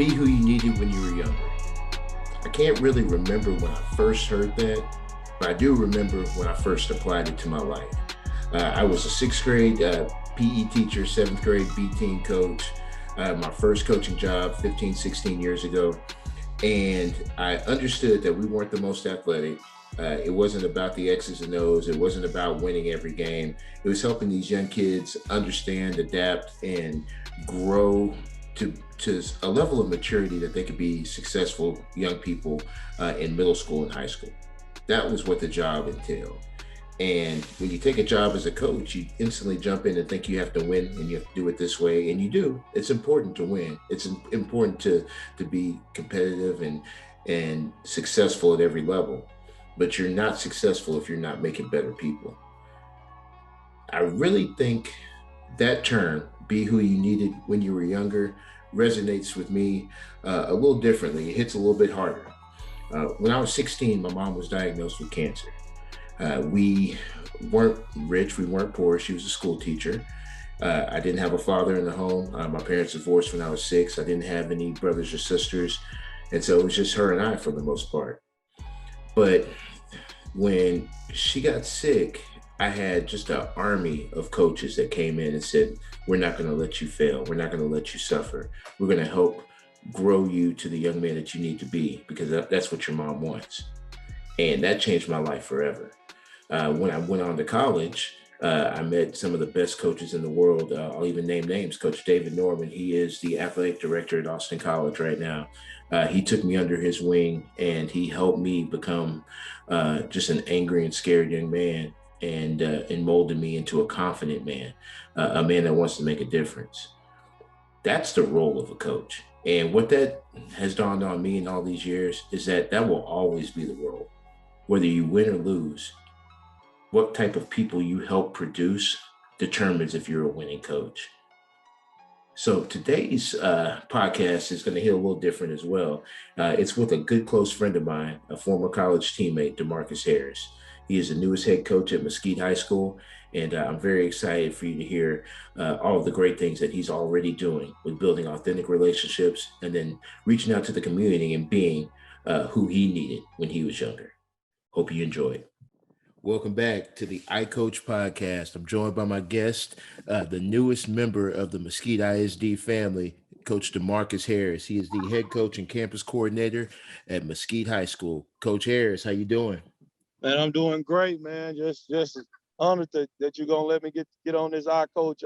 Be who you needed when you were younger. I can't really remember when I first heard that, but I do remember when I first applied it to my life. I was a sixth grade PE teacher, seventh grade B team coach, my first coaching job 15, 16 years ago. And I understood that we weren't the most athletic. It wasn't about the X's and O's. It wasn't about winning every game. It was helping these young kids understand, adapt, and grow to a level of maturity that they could be successful young people in middle school and high school. That was what the job entailed. And when you take a job as a coach, you instantly jump in and think you have to win and you have to do it this way. And you do. It's important to win. It's important to be competitive and successful at every level. But you're not successful if you're not making better people. I really think that term, be who you needed when you were younger, resonates with me a little differently. It hits a little bit harder. When I was 16, my mom was diagnosed with cancer. We weren't rich, we weren't poor. She was a school teacher. I didn't have a father in the home. My parents divorced when I was 6. I didn't have any brothers or sisters. And so it was just her and I for the most part. But when she got sick, I had just an army of coaches that came in and said, we're not going to let you fail. We're not going to let you suffer. We're going to help grow you to the young man that you need to be, because that's what your mom wants. And that changed my life forever. When I went on to college, I met some of the best coaches in the world. I'll even name names. Coach David Norman, he is the athletic director at Austin College right now. He took me under his wing and he helped me become just an angry and scared young man, and molded me into a confident man, a man that wants to make a difference. That's the role of a coach. And what that has dawned on me in all these years is that will always be the role. Whether you win or lose, what type of people you help produce determines if you're a winning coach. So today's podcast is going to hit a little different as well. It's with a good close friend of mine, a former college teammate, Demarcus Harris. He is the newest head coach at Mesquite High School, and I'm very excited for you to hear all of the great things that he's already doing with building authentic relationships and then reaching out to the community and being who he needed when he was younger. Hope you enjoy it. Welcome back to the iCoach podcast. I'm joined by my guest, the newest member of the Mesquite ISD family, Coach Demarcus Harris. He is the head coach and campus coordinator at Mesquite High School. Coach Harris, how you doing? Man, I'm doing great, man. Just honored that you're gonna let me get on this iCoach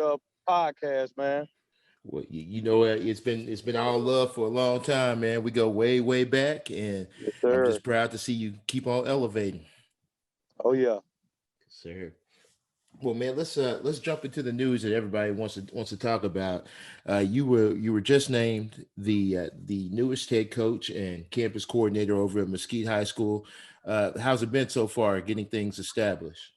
podcast, man. Well, you know, it's been all love for a long time, man. We go way back, and Yes, I'm sir. just proud to see you keep on elevating. Oh yeah. Sir. Well, man, let's jump into the news that everybody wants to talk about. You were just named the newest head coach and campus coordinator over at Mesquite High School. How's it been so far, getting things established?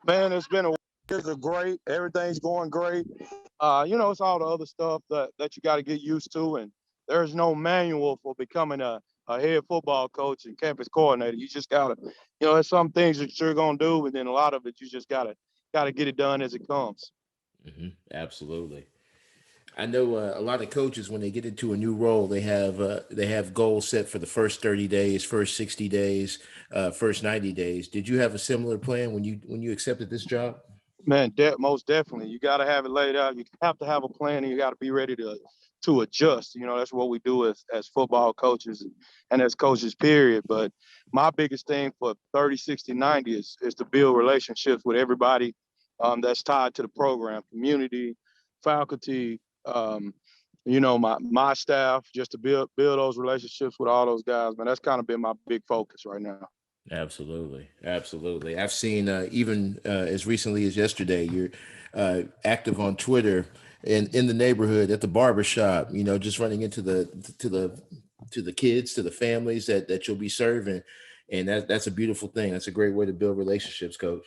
Man, years are great. Everything's going great. It's all the other stuff that you got to get used to, and there's no manual for becoming a head football coach and campus coordinator. You just gotta, there's some things that you're gonna do, and then a lot of it you just gotta get it done as it comes. Absolutely. I know a lot of coaches, when they get into a new role, they have goals set for the first 30 days, first 60 days, first 90 days. Did you have a similar plan when you accepted this job? Man, most definitely. You got to have it laid out. You have to have a plan, and you got to be ready to adjust. That's what we do as football coaches and as coaches, period. But my biggest thing for 30, 60, 90 is to build relationships with everybody that's tied to the program, community, faculty, my staff, just to build those relationships with all those guys. Man, that's kind of been my big focus right now. Absolutely. I've seen even as recently as yesterday, you're active on Twitter and in the neighborhood at the barber shop. Just running into the kids, to the families that you'll be serving, and that's a beautiful thing. That's a great way to build relationships, Coach.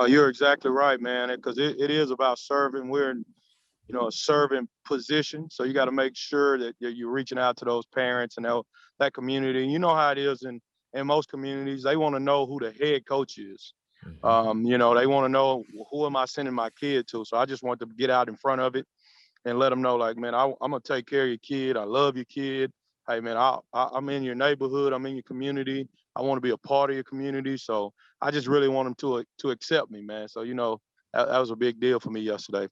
You're exactly right, man, because it is about serving. We're in, a serving position, so you got to make sure that you're reaching out to those parents and that community. You know how it is in most communities. They want to know who the head coach is. Mm-hmm. They want to know, who am I sending my kid to. So I just want to get out in front of it and let them know, like, man, I'm gonna take care of your kid. I love your kid. Hey, man, I'm in your neighborhood. I'm in your community. I want to be a part of your community. So I just really want them to accept me, man. So that was a big deal for me yesterday.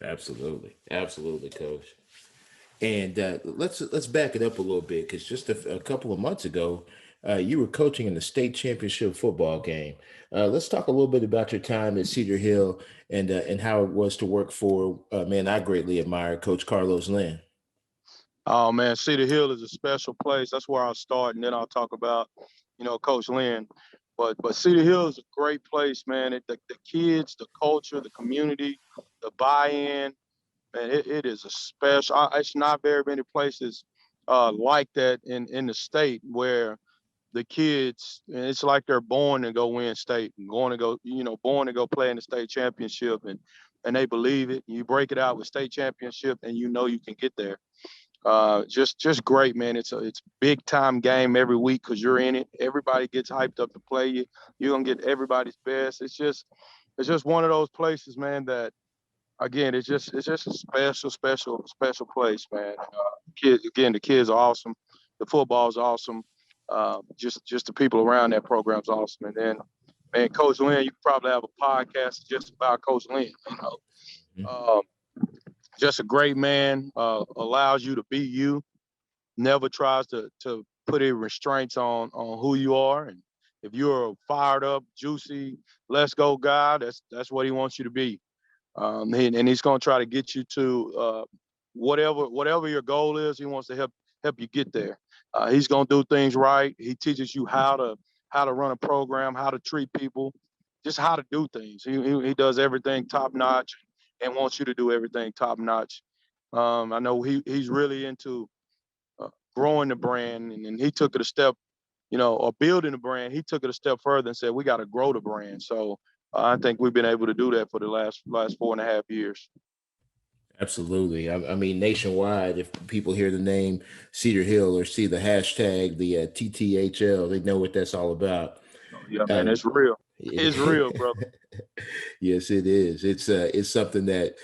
Absolutely, absolutely, coach. And let's back it up a little bit because just a couple of months ago, you were coaching in the state championship football game. Let's talk a little bit about your time at Cedar Hill and how it was to work for a man I greatly admire, Coach Carlos Lynn. Oh man, Cedar Hill is a special place. That's where I'll start, and then I'll talk about, Coach Lynn. But Cedar Hill is a great place, man. The kids, the culture, the community, the buy-in, man. It is a special. It's not very many places like that in the state where the kids, and it's like they're born to go win state and going to go, born to go play in the state championship, and they believe it. You break it out with state championship, and you can get there. Just great, man. It's big time game every week because you're in it. Everybody gets hyped up to play you. You're gonna get everybody's best. It's just one of those places, man. That again, it's just a special place, man. The kids are awesome. The football's awesome. Just the people around that program's awesome. And then, man, Coach Lynn, you could probably have a podcast just about Coach Lynn. Um, just a great man. Allows you to be you. Never tries to put any restraints on who you are. And if you're a fired up, juicy, let's go guy, that's what he wants you to be. And he's going to try to get you to whatever your goal is. He wants to help you get there. He's going to do things right. He teaches you how to run a program, how to treat people, just how to do things. He does everything top notch and wants you to do everything top notch. I know he's really into growing the brand, and he took it a step, or building the brand. He took it a step further and said we got to grow the brand. So I think we've been able to do that for the last 4.5 years. Absolutely. I mean, nationwide, if people hear the name Cedar Hill or see the hashtag, the TTHL, they know what that's all about. Oh, yeah, man, Um, it's real. It's real, brother. yes, it is. It's something that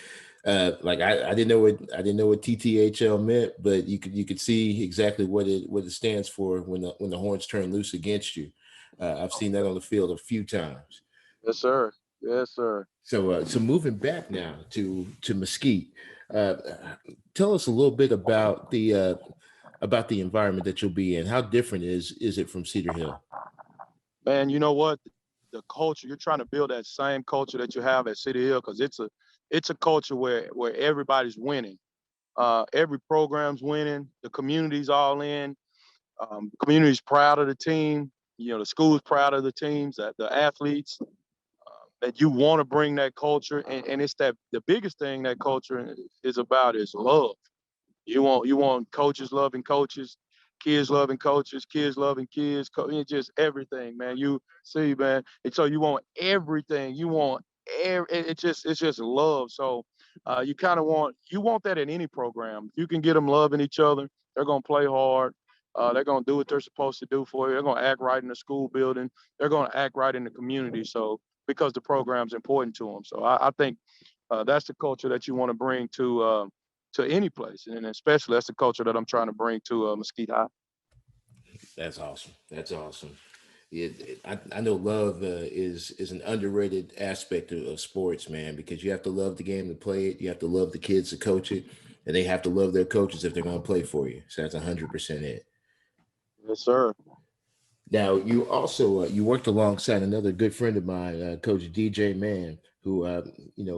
like I didn't know what TTHL meant, but you could see exactly what it stands for when the horns turn loose against you. I've Oh, seen that yeah. on the field a few times. Yes, sir. Yes, sir. So moving back now to Mesquite, uh, tell us a little bit about the environment that you'll be in. How different is it from Cedar Hill? Man, you know what? The culture, you're trying to build that same culture that you have at City Hill, because it's a culture where everybody's winning. Every program's winning. The community's all in. The community's proud of the team. The school's proud of the teams, the athletes. That you want to bring that culture, and it's that the biggest thing that culture is about is love. You want coaches loving coaches, kids loving coaches, kids loving kids. It's just everything, man. You see, man. And so you want everything. You want it's just love. So you kind of want that in any program. If you can get them loving each other, they're gonna play hard. They're gonna do what they're supposed to do for you. They're gonna act right in the school building. They're gonna act right in the community. So because the program's important to them. So I think that's the culture that you want to bring to any place, and especially that's the culture that I'm trying to bring to Mesquite High. That's awesome. That's awesome. I know love is an underrated aspect of sports, man, because you have to love the game to play it. You have to love the kids to coach it, and they have to love their coaches if they're going to play for you. So that's 100% it. Yes, sir. Now, you also you worked alongside another good friend of mine, Coach DJ Mann, who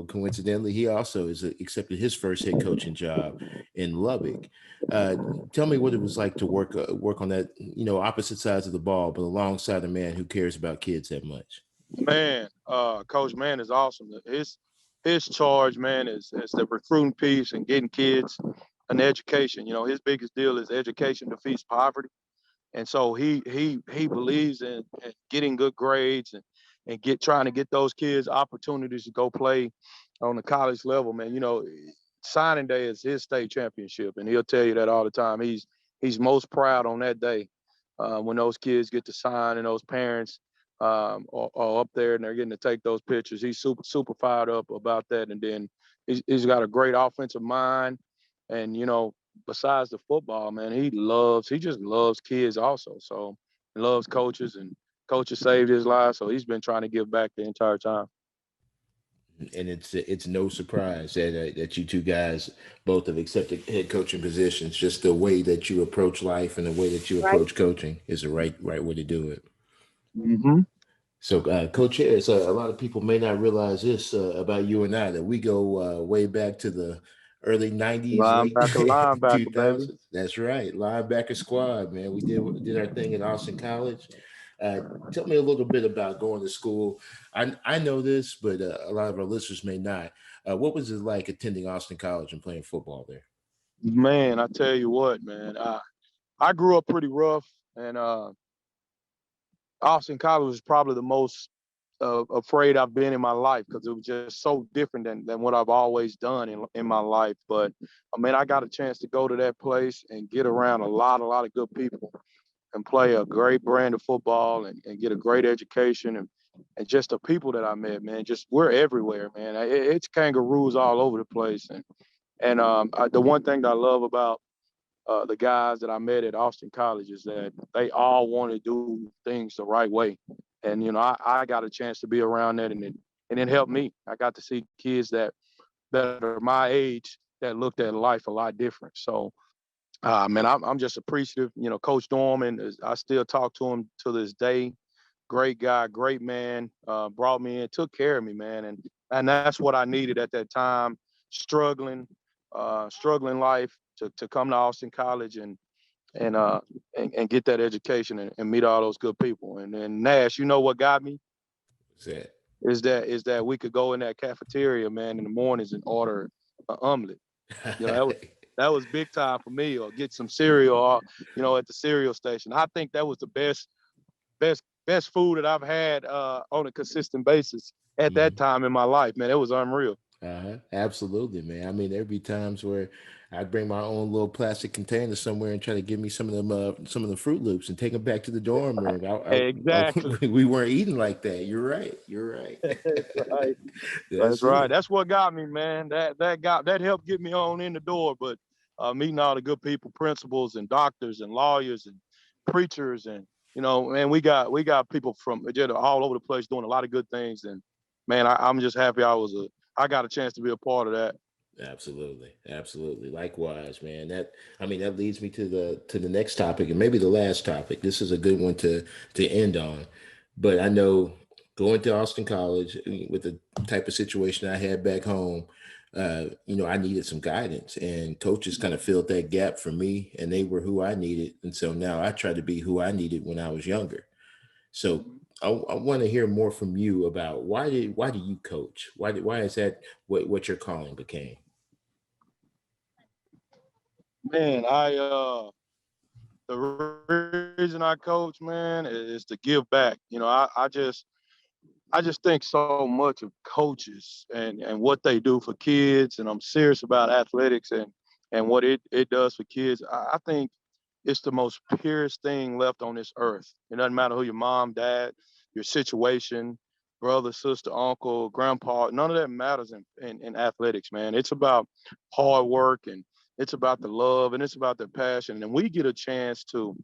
coincidentally he also accepted his first head coaching job in Lubbock. Uh, Tell me what it was like to work on that, opposite sides of the ball, but alongside a man who cares about kids that much. Man, Coach Man is awesome. His charge, man, is the recruiting piece and getting kids an education. His biggest deal is education defeats poverty. And so he believes in getting good grades and trying to get those kids opportunities to go play on the college level, man. Signing day is his state championship, and he'll tell you that all the time. He's most proud on that day when those kids get to sign and those parents are up there and they're getting to take those pictures. He's super fired up about that. And then he's got a great offensive mind. And, you know, besides the football, man, he just loves kids also. So he loves coaches, and coaches saved his life. So he's been trying to give back the entire time. And it's no surprise that you two guys both have accepted head coaching positions. Just the way that you approach life and the way that you approach coaching is the right way to do it. Mm-hmm. So, Coach Harris, a lot of people may not realize this about you and I, that we go way back to the early 90s, late Linebacker, baby. 2000s. That's right. Linebacker squad, man. We did our thing at Austin College. Tell me a little bit about going to school. I know this, but a lot of our listeners may not. What was it like attending Austin College and playing football there? Man, I tell you what, man. I grew up pretty rough, and Austin College was probably the most afraid I've been in my life, because it was just so different than what I've always done in my life. But I mean, I got a chance to go to that place and get around a lot of good people and play a great brand of football and get a great education, and just the people that I met, man, just we're everywhere, man. It's kangaroos all over the place. And the one thing that I love about the guys that I met at Austin College is that they all want to do things the right way. And, you know, I got a chance to be around that, and it helped me. I got to see kids that are my age that looked at life a lot different. So, man, I'm just appreciative. You know, Coach Dorman, I still talk to him to this day. Great guy, great man, brought me in, took care of me, man. And that's what I needed at that time, struggling life, to come to Austin College and get that education and meet all those good people. And then Nash, you know what got me? Is that we could go in that cafeteria, man, in the mornings and order an omelet. You know, that was big time for me, or get some cereal, or, you know, at the cereal station. I think that was the best food that I've had on a consistent basis at that time in my life, man. It was unreal. Absolutely, man. I mean, there'd be times where I'd bring my own little plastic container somewhere and try to give me some of them, some of the Fruit Loops, and take them back to the dorm room. Exactly. We weren't eating like that. You're right. You're right. That's right. That's right. it. That's what got me, man. That helped get me on in the door. But meeting all the good people, principals and doctors and lawyers and preachers, and, you know, man, we got people from just all over the place doing a lot of good things. And, man, I'm just happy I got a chance to be a part of that. Absolutely. Likewise, man. That leads me to the next topic, and maybe the last topic. This is a good one to end on. But I know, going to Austin College with the type of situation I had back home, I needed some guidance, and coaches kind of filled that gap for me, and they were who I needed. And so now I try to be who I needed when I was younger. So I want to hear more from you about why do you coach? Why is that what your calling became? Man, the reason I coach, man, is to give back. You know, I just think so much of coaches and what they do for kids, and I'm serious about athletics and what it does for kids. I think it's the most purest thing left on this earth. It doesn't matter who your mom, dad, your situation, brother, sister, uncle, grandpa. None of that matters in athletics, man. It's about hard work, and it's about the love, and it's about the passion. And we get a chance to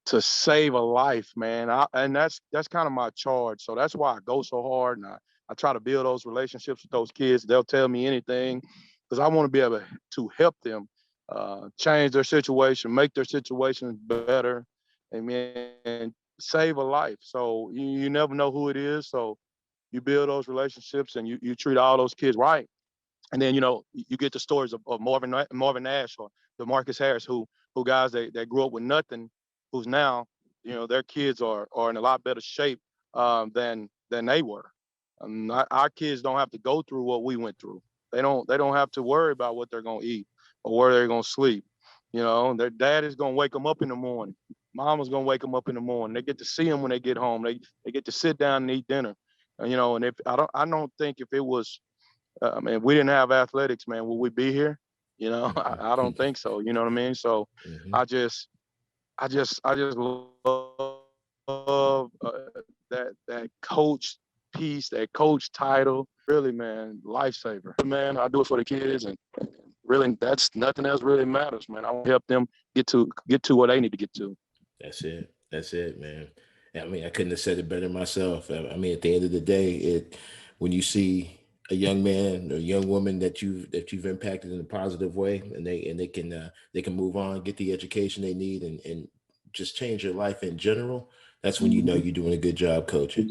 save a life, man. And that's kind of my charge. So that's why I go so hard, and I try to build those relationships with those kids. They'll tell me anything, because I want to be able to help them change their situation, make their situation better, and save a life. So you never know who it is. So you build those relationships, and you treat all those kids right. And then, you know, you get the stories of Marvin Nash or Demarcus Harris, who guys that grew up with nothing, who's now, you know, their kids are in a lot better shape than they were. Our kids don't have to go through what we went through. They don't have to worry about what they're gonna eat or where they're gonna sleep. You know, their dad is gonna wake them up in the morning. Mama's gonna wake them up in the morning. They get to see them when they get home. They get to sit down and eat dinner. And, you know, and if I don't think if it was if we didn't have athletics, man, would we be here? You know, I don't think so. You know what I mean? So I just love that coach piece, that coach title, really, man, lifesaver. Man, I do it for the kids, and really, that's nothing else really matters, man. I want to help them get to where they need to get to. That's it. That's it, man. I mean, I couldn't have said it better myself. I mean, at the end of the day, when you see a young man or a young woman that you've impacted in a positive way, and they can move on, get the education they need, and just change their life in general. That's when you know you're doing a good job coaching.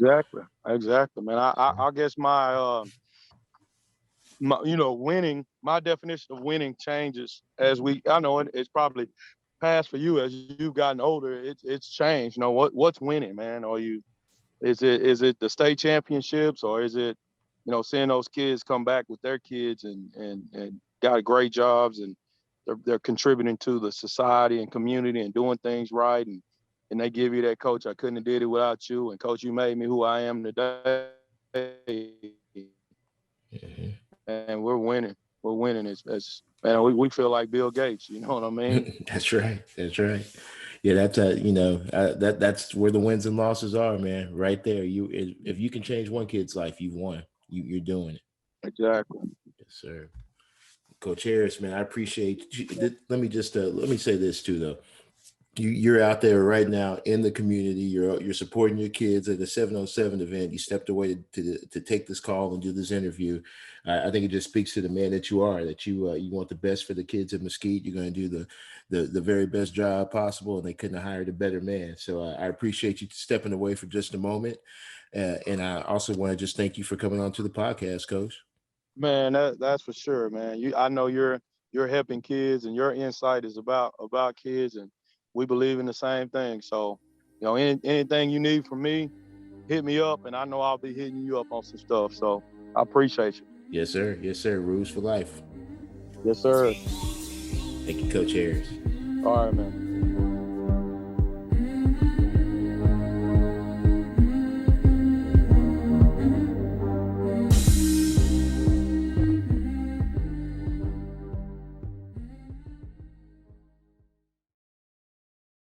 Exactly, man. I guess my winning. My definition of winning changes as I know it's probably past for you as you've gotten older. It's changed. You know what's winning, man? Is it the state championships, or is it, seeing those kids come back with their kids and got great jobs, and they're contributing to the society and community and doing things right, and they give you that, coach, I couldn't have did it without you, and coach, you made me who I am today. Mm-hmm. And we're winning. We're winning as man. We feel like Bill Gates. You know what I mean? That's right. That's right. Yeah, that's that's where the wins and losses are, man. Right there. If you can change one kid's life, you've won. You're doing it. Exactly. Yes, sir. Coach Harris, man, I appreciate you. Let me say this too, though. You're out there right now in the community. You're supporting your kids at the 707 event. You stepped away to take this call and do this interview. I think it just speaks to the man that you are. That you want the best for the kids at Mesquite. You're going to do the very best job possible, and they couldn't have hired a better man. So I appreciate you stepping away for just a moment, and I also want to just thank you for coming on to the podcast, Coach. Man, that's for sure, man. I know you're helping kids, and your insight is about kids, and we believe in the same thing. So, anything you need from me, hit me up, and I know I'll be hitting you up on some stuff. So I appreciate you. Yes, sir. Yes, sir. Rules for life. Yes, sir. Thank you, Coach Harris. All right, man.